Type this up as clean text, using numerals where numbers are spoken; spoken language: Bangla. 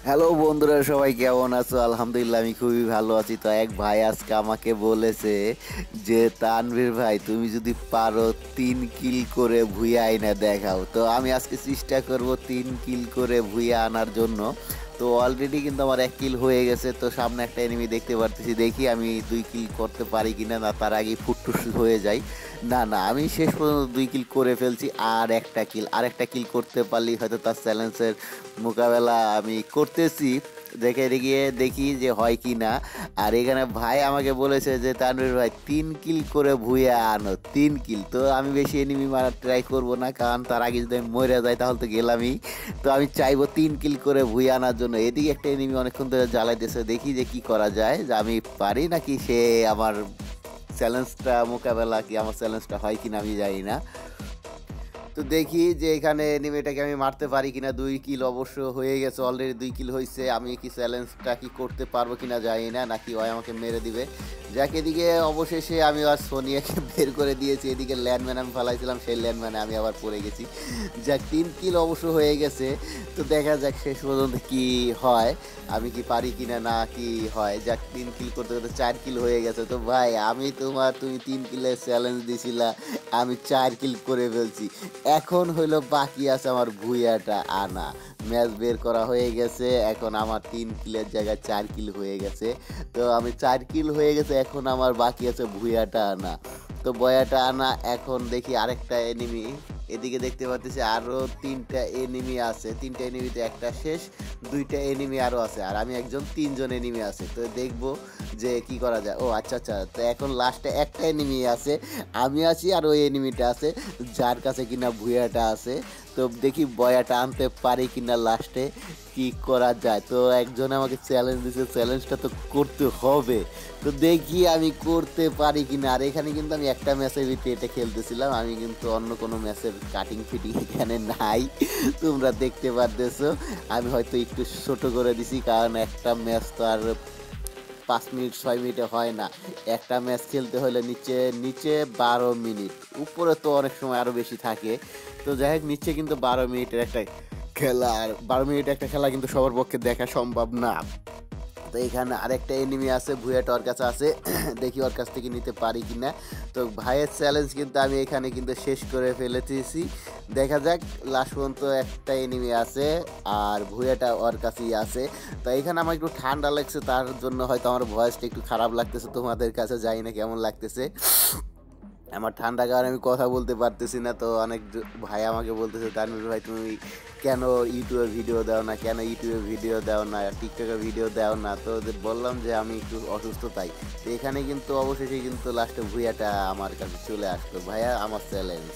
হ্যালো বন্ধুরা, সবাই কেমন আছো? আলহামদুলিল্লাহ আমি খুবই ভালো আছি। তো এক ভাই আজকে আমাকে বলেছে যে তানভীর ভাই, তুমি যদি পারো 3 কিল করে ভুইয়া আইনা দেখাও। তো আমি আজকে চেষ্টা করব 3 কিল করে ভুইয়া আনার জন্য। তো অলরেডি কিন্তু আমার 1 কিল হয়ে গেছে। তো সামনে একটা এনিমি দেখতে পারতেছি, দেখি আমি 2 কিল করতে পারি কিনা, না তার আগেই ফুটটুস হয়ে যায়। না না, আমি শেষ পর্যন্ত 2 কিল করে ফেলছি। আর একটা কিল করতে পারলেই হয়তো তার চ্যালেঞ্জের মোকাবেলা আমি করতেছি। দেখে গিয়ে দেখি যে হয় কি না। আর এখানে ভাই আমাকে বলেছে যে তানভীর ভাই 3 কিল করে ভুইয়া আনো, 3 কিল। তো আমি বেশি এনিমি মারার ট্রাই করব না, কারণ তার আগে যদি আমি মরে যাই তাহলে তো গেলামই। তো আমি চাইবো 3 কিল করে ভুইয়া আনার জন্য। এদিকে একটা এনিমি অনেকক্ষণ ধরে জ্বালাইতেছে, দেখি যে কি করা যায়, যে আমি পারি নাকি সে আমার চ্যালেঞ্জটা মোকাবেলা, কি আমার চ্যালেঞ্জটা হয় কিনা আমি জানি না। তো দেখি যে এখানে এনিমিটাকে আমি মারতে পারি কিনা। 2 কিল অবশ্য হয়ে গেছে, অলরেডি 2 কিল হয়েছে। আমি কি চ্যালেঞ্জটা কি করতে পারবো কিনা জানি না, নাকি ওই আমাকে মেরে দিবে। যাক, এদিকে অবশেষে আমি আর সোনিয়াকে বের করে দিয়েছি। এদিকে ল্যান্ডম্যান আমি ফালাইছিলাম, সেই ল্যান্ডম্যানে আমি আবার পড়ে গেছি। যাক, 3 কিল অবশ্য হয়ে গেছে। তো দেখা যাক শেষ পর্যন্ত কি হয়, আমি কি পারি কিনা, না কি হয়। যাক, 3 কিল করতে করতে 4 কিল হয়ে গেছে। তো ভাই, তুমি 3 কিলের চ্যালেঞ্জ দিছিলা, আমি 4 কিল করে ফেলছি। এখন হইলো বাকি আছে আমার ভুইয়াটা আনা। ম্যাচ বের করা হয়ে গেছে, এখন আমার 3 কিলের জায়গায় 4 কিল হয়ে গেছে। তো আমি 4 কিল হয়ে গেছে, এখন আমার বাকি আছে ভুইয়াটা আনা। তো বয়াটা আনা, এখন দেখি আরেকটা এনিমি। এদিকে দেখতে পাচ্ছি আরো 3টা এনিমি আছে, 3টা এনিমিতে একটা শেষ, 2টা এনিমি আরো আছে, আর আমি একজন, 3জন এনিমি আছে। তো দেখবো যে কি করা যায়। ও আচ্ছা আচ্ছা, তো এখন লাস্টে একটা এনিমি আছে, আমি আছি আর ওই এনিমিটা আছে, যার কাছে কিনা ভুইয়াটা আছে। তো দেখি বয়াটা আনতে পারি কিনা লাস্টে, কি করা যায়। তো একজন আমাকে চ্যালেঞ্জ দিছে, চ্যালেঞ্জটা তো করতে হবে। তো দেখি আমি করতে পারি কিনা। আর এখানে কিন্তু আমি একটা ম্যাচের ভিতরে এটা খেলতেছিলাম, আমি কিন্তু অন্য কোনো ম্যাচের কাটিং ফিটিং এখানে নাই, তোমরা দেখতে পারতেছো। আমি হয়তো একটু ছোট করে দিছি, কারণ একটা ম্যাচ তো আর 5 মিনিট 6 মিনিটে হয় না। একটা ম্যাচ খেলতে হলে নিচে নিচে 12 মিনিট, উপরে তো অনেক সময় আরও বেশি থাকে। তো যাই হোক, নিচে কিন্তু 12 মিনিটের একটা খেলা, আর 12 মিনিটের একটা খেলা কিন্তু সবার পক্ষে দেখা সম্ভব না। তো এখানে আরেকটা এনিমি আছে, ভুয়াটা ওর কাছে আছে, দেখি ওর কাছ থেকে নিতে পারি কিনা। তো ভাইয়ের চ্যালেঞ্জ কিন্তু আমি এখানে কিন্তু শেষ করে ফেলেছি। দেখা যাক, লাস্ট পর্যন্ত একটা এনিমি আছে, আর ভুয়াটা ওর কাছেই আছে। তো এখানে আমার একটু ঠান্ডা লাগছে, তার জন্য হয়তো আমার ভয়েসটা একটু খারাপ লাগতেছে তোমাদের কাছে, জানি না কেমন লাগতেছে। আমার ঠান্ডা কারণে আমি কথা বলতে পারতেছি না। তো অনেক ভাই আমাকে বলতেছে, তানভীর ভাই তুমি কেন ইউটিউবে ভিডিও দাও না, কেন ইউটিউবে ভিডিও দাও না, টিকটকে ভিডিও দাও না। তো ওদের বললাম যে আমি একটু অসুস্থ তাই। তো এখানে কিন্তু অবশেষে কিন্তু লাস্টে ভুইয়াটা আমার কাছে চলে আসলো। ভাইয়া, আমার চ্যালেঞ্জ।